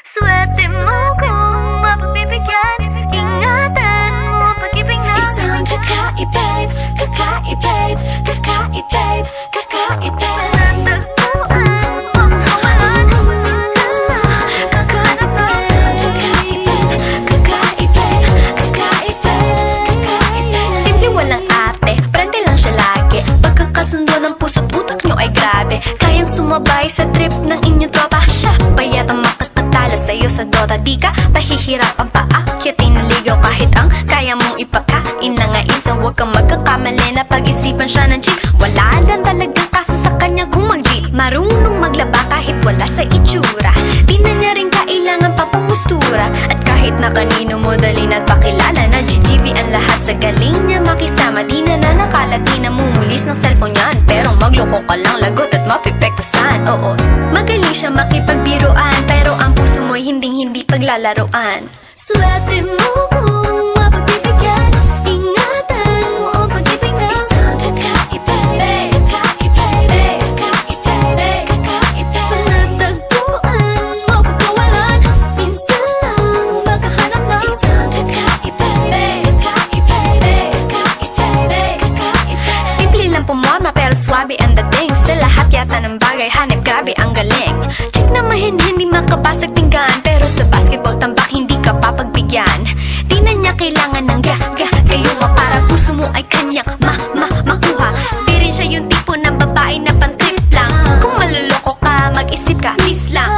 Swerte mo kung mapagbibigyan. Ingatan mo pag-ibig na Isang kakaibig, kakaibig, kakaibig, kakaibig. natagpuan mo kawalan. Kakahanap na Isang kakaibig, kakaibig, kakaibig, kakaibig. Simple walang ate, prende lang siya lagi. Pagkakasundo ng puso't utak nyo ay grabe. Kayang sumabay sa trip ng inyong tropa. Siya pa yata makakatala sa'yo sa Dota. Di ka pahihirapan pa akyatin na ligaw. Kahit ang kaya mong ipakain na nga isa. Huwag kang magkakamali na pag-isipan siya ng jeep. Wala lang talagang kaso sa kanya kung mag-jeep. Marunong maglaba kahit wala sa itsura. Di na niya rin kailangan papamustura. At kahit na kanino mo dali nagpakilala na GGV ang lahat sa galing niya makisama. Di na nanakalat, di na mumulis ng cellphone yan. Pero magloko ka lang, lagot at mapipektasan. Oo, magaling siya makipagbiruan. Pero ang puso mo'y hinding-hindi paglalaroan. Swerte mo kung mapagbibigyan. Ingatan mo ang pag-ibig na isang kakaibig, kakaibig, kakaibig, kakaibig. natagpuan mo pagkawalan. Minsan lang makahanap ng isang kakaibig, kakaibig, kakaibig, kakaibig. Simple lang pumorma pero swabe ang dating. Sa lahat yata ng bagay hanip grabe ang galing. Chick na mahin hindi makabasag tinggan. Pero sa basketball tambak hindi ka papagbigyan. Di na niya kailangan ng gayuma para puso mo ay kanyang makuha. Di rin siya yung tipo ng babae na pantrip lang. Kung maluloko ka mag-isip ka please lang.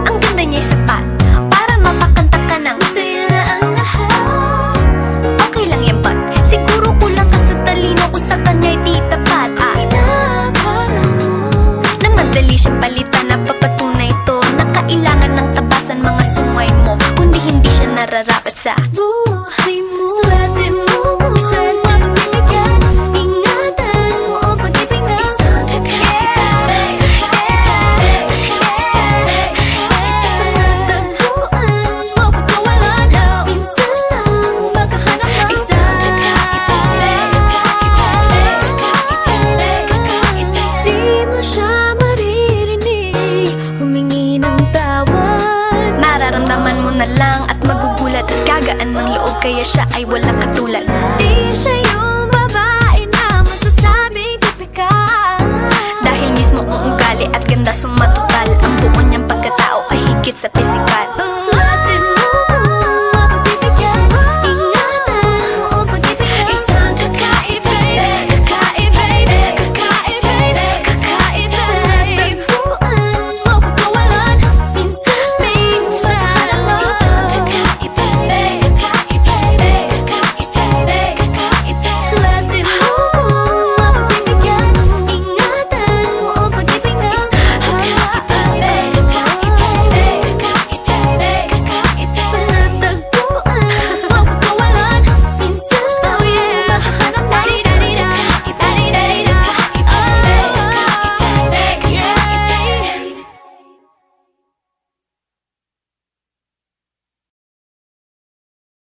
Ang ganda niya'y sapat para mapakanta ka ng Sila ang lahat. okay lang yan but siguro kulang ka sa talino kung sa kanya'y di tapat. Pinakala mo Na madali siyang palitan na papatunay ito na kailangan ng tabasan mga sungay mo. Kundi hindi siya nararapat sa buhay mo. Swerte mo kung mapagbibigyan. Ingatan mo ang pag-ibig na isang kakaibig, kakaibig, kakaibig, kakaibig. Natagpuan mo pagkawalan. Minsan lang makahanap ng isang kakaibig, kakaibig, kakaibig, kakaibig. Di mo siya maririnig humingi ng tawad. Mararamdaman mo na lang at magugulat at gagaan ng loob kaya siya ay walang katulad. Di siya yung babae na masasabing tipikal. Dahil mismo ang ugali at ganda sumatotal. Ang buo niyang pagkatao ay higit sa pisikal.